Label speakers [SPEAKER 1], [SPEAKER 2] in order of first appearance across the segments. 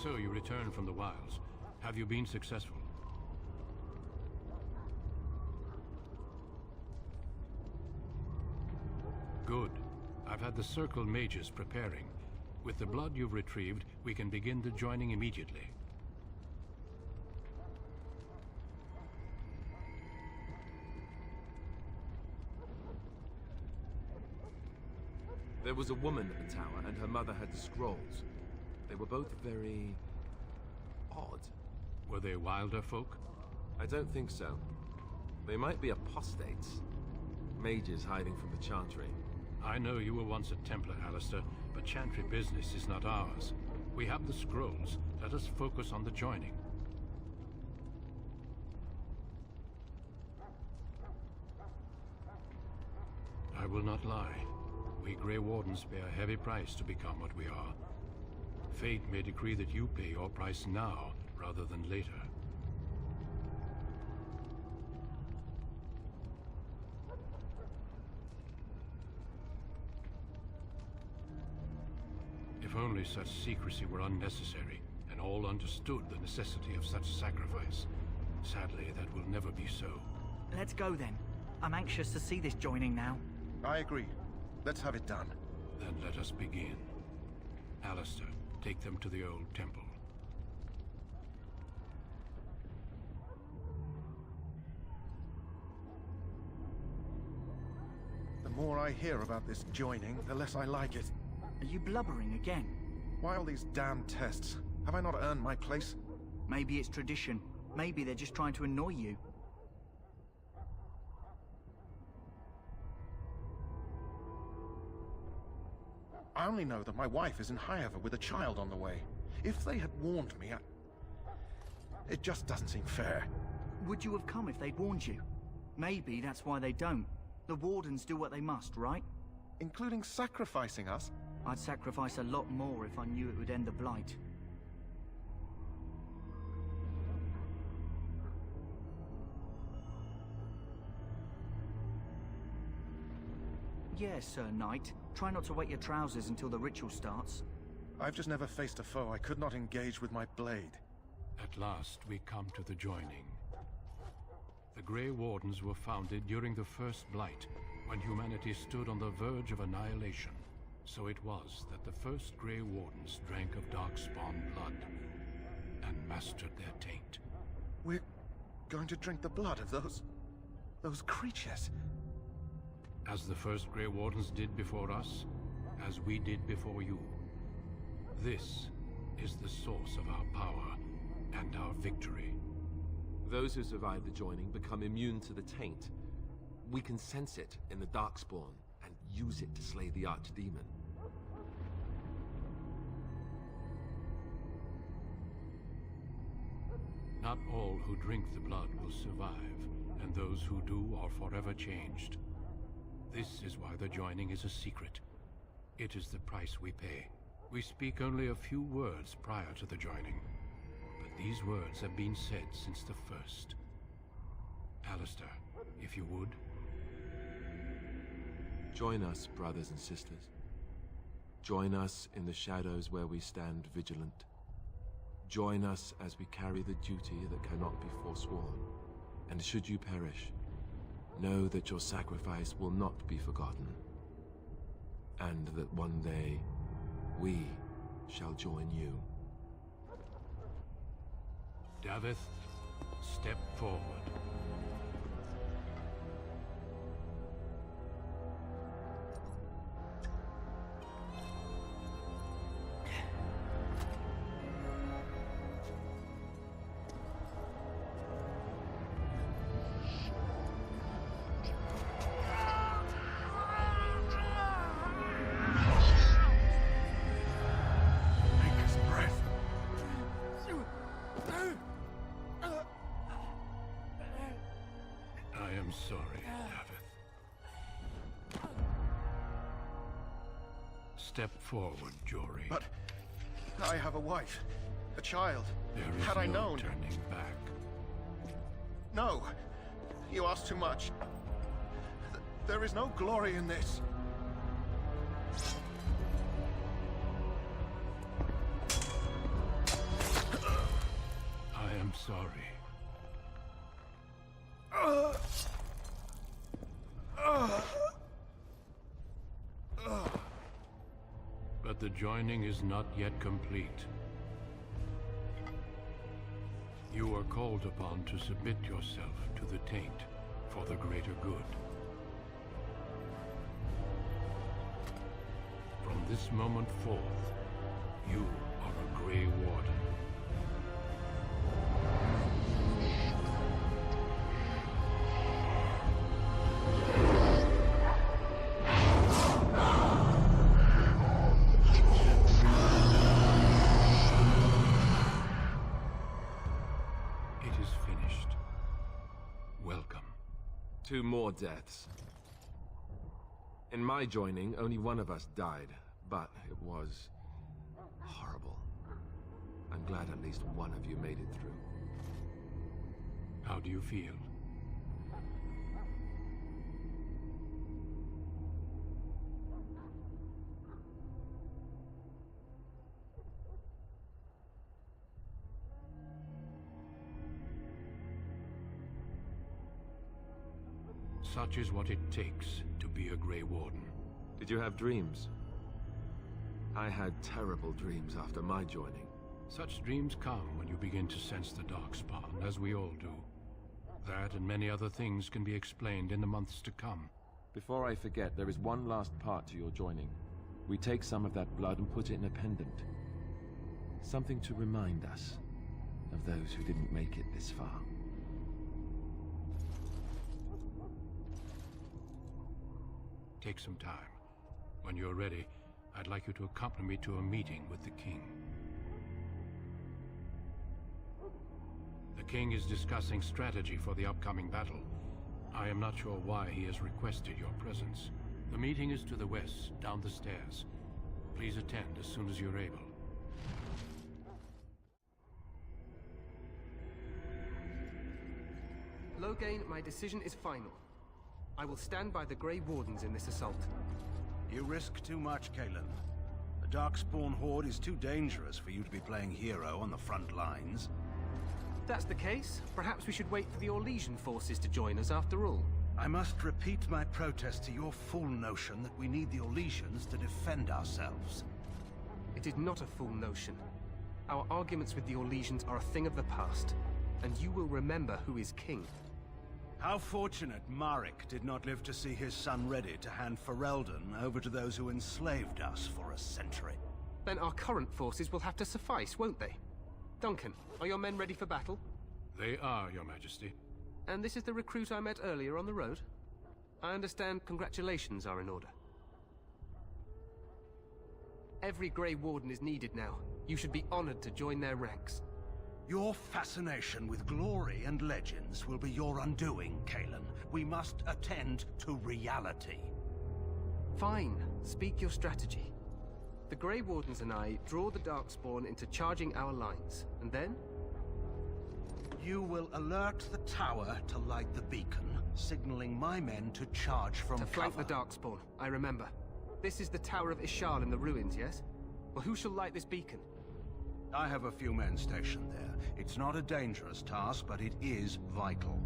[SPEAKER 1] So you returned from the wilds. Have you been successful? Good. I've had the Circle mages preparing. With the blood you've retrieved, we can begin the joining immediately.
[SPEAKER 2] There was a woman at the tower, and her mother had the scrolls. They were both very... odd.
[SPEAKER 1] Were they wilder folk?
[SPEAKER 2] I don't think so. They might be apostates. Mages hiding from the Chantry.
[SPEAKER 1] I know you were once a Templar, Alistair, but Chantry business is not ours. We have the scrolls. Let us focus on the joining. I will not lie. We Grey Wardens pay a heavy price to become what we are. Fate may decree that you pay your price now, rather than later. If only such secrecy were unnecessary, and all understood the necessity of such sacrifice. Sadly, that will never be so.
[SPEAKER 3] Let's go then. I'm anxious to see this joining now.
[SPEAKER 4] I agree. Let's have it done.
[SPEAKER 1] Then let us begin. Alistair, take them to the old temple.
[SPEAKER 4] The more I hear about this joining, the less I like it.
[SPEAKER 3] Are you blubbering again?
[SPEAKER 4] Why all these damn tests? Have I not earned my place?
[SPEAKER 3] Maybe it's tradition. Maybe they're just trying to annoy you.
[SPEAKER 4] I only know that my wife is in Highover with a child on the way. If they had warned me, it just doesn't seem fair.
[SPEAKER 3] Would you have come if they'd warned you? Maybe that's why they don't. The Wardens do what they must, right?
[SPEAKER 4] Including sacrificing us?
[SPEAKER 3] I'd sacrifice a lot more if I knew it would end the Blight. Yes, Sir Knight. Try not to wet your trousers until the ritual starts.
[SPEAKER 4] I've just never faced a foe I could not engage with my blade.
[SPEAKER 1] At last, we come to the joining. The Grey Wardens were founded during the First Blight, when humanity stood on the verge of annihilation. So it was that the first Grey Wardens drank of Darkspawn blood and mastered their taint.
[SPEAKER 4] We're going to drink the blood of those creatures.
[SPEAKER 1] As the first Grey Wardens did before us, as we did before you. This is the source of our power and our victory.
[SPEAKER 2] Those who survive the joining become immune to the taint. We can sense it in the Darkspawn and use it to slay the Archdemon.
[SPEAKER 1] Not all who drink the blood will survive, and those who do are forever changed. This is why the joining is a secret. It is the price we pay. We speak only a few words prior to the joining, but these words have been said since the first. Alistair, if you would.
[SPEAKER 2] Join us, brothers and sisters. Join us in the shadows where we stand vigilant. Join us as we carry the duty that cannot be forsworn. And should you perish, know that your sacrifice will not be forgotten. And that one day, we shall join you.
[SPEAKER 1] Davith, step forward. I'm sorry, Davith. Step forward, Jory.
[SPEAKER 4] But I have a wife, a child.
[SPEAKER 1] There is
[SPEAKER 4] Had I known...
[SPEAKER 1] turning back.
[SPEAKER 4] No, you ask too much. There is no glory in this.
[SPEAKER 1] I'm sorry. But the joining is not yet complete. You are called upon to submit yourself to the taint for the greater good. From this moment forth, you are a Grey Warden. It is finished. Welcome.
[SPEAKER 2] 2 more deaths. In my joining, only one of us died, but it was horrible. I'm glad at least one of you made it through.
[SPEAKER 1] How do you feel? Such is what it takes to be a Grey Warden.
[SPEAKER 2] Did you have dreams? I had terrible dreams after my joining.
[SPEAKER 1] Such dreams come when you begin to sense the Darkspawn, as we all do. That and many other things can be explained in the months to come.
[SPEAKER 2] Before I forget, there is one last part to your joining. We take some of that blood and put it in a pendant. Something to remind us of those who didn't make it this far.
[SPEAKER 1] Take some time. When you're ready, I'd like you to accompany me to a meeting with the king. The king is discussing strategy for the upcoming battle. I am not sure why he has requested your presence. The meeting is to the west, down the stairs. Please attend as soon as you're able.
[SPEAKER 5] Loghain, my decision is final. I will stand by the Grey Wardens in this assault.
[SPEAKER 6] You risk too much, Kalen. The Darkspawn Horde is too dangerous for you to be playing hero on the front lines.
[SPEAKER 5] If that's the case, perhaps we should wait for the Orlesian forces to join us after all.
[SPEAKER 6] I must repeat my protest to your fool notion that we need the Orlesians to defend ourselves.
[SPEAKER 5] It is not a fool notion. Our arguments with the Orlesians are a thing of the past, and you will remember who is king.
[SPEAKER 6] How fortunate Marek did not live to see his son ready to hand Ferelden over to those who enslaved us for a century.
[SPEAKER 5] Then our current forces will have to suffice, won't they? Duncan, are your men ready for battle?
[SPEAKER 1] They are, Your Majesty.
[SPEAKER 5] And this is the recruit I met earlier on the road? I understand congratulations are in order. Every Grey Warden is needed now. You should be honored to join their ranks.
[SPEAKER 6] Your fascination with glory and legends will be your undoing, Kalen. We must attend to reality.
[SPEAKER 5] Fine. Speak your strategy. The Grey Wardens and I draw the Darkspawn into charging our lines, and then?
[SPEAKER 6] You will alert the tower to light the beacon, signaling my men to charge from cover.
[SPEAKER 5] To flank the Darkspawn, I remember. This is the Tower of Ishal in the ruins, yes? Well, who shall light this beacon?
[SPEAKER 6] I have a few men stationed there. It's not a dangerous task, but it is vital.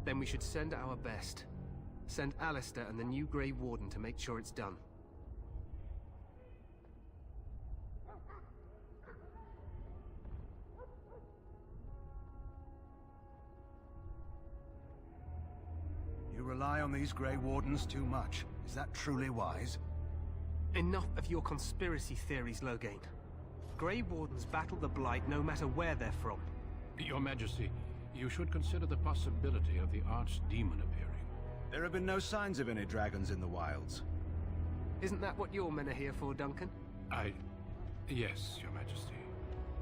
[SPEAKER 5] Then we should send our best. Send Alistair and the new Grey Warden to make sure it's done.
[SPEAKER 6] You rely on these Grey Wardens too much. Is that truly wise?
[SPEAKER 5] Enough of your conspiracy theories, Loghain. Grey Wardens battle the Blight no matter where they're from.
[SPEAKER 1] Your Majesty, you should consider the possibility of the Archdemon appearing.
[SPEAKER 6] There have been no signs of any dragons in the wilds.
[SPEAKER 5] Isn't that what your men are here for, Duncan?
[SPEAKER 1] Yes, Your Majesty.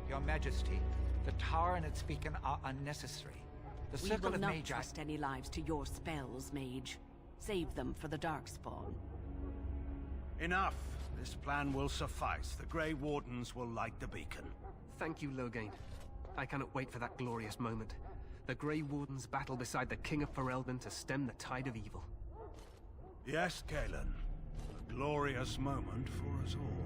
[SPEAKER 7] Your Majesty, the tower and its beacon are unnecessary. The
[SPEAKER 8] We
[SPEAKER 7] circle
[SPEAKER 8] will
[SPEAKER 7] of
[SPEAKER 8] not
[SPEAKER 7] Magi...
[SPEAKER 8] trust any lives to your spells, Mage. Save them for the Darkspawn.
[SPEAKER 6] Enough! This plan will suffice. The Grey Wardens will light the beacon.
[SPEAKER 5] Thank you, Loghain. I cannot wait for that glorious moment. The Grey Wardens battle beside the King of Ferelden to stem the tide of evil.
[SPEAKER 6] Yes, Kalen. A glorious moment for us all.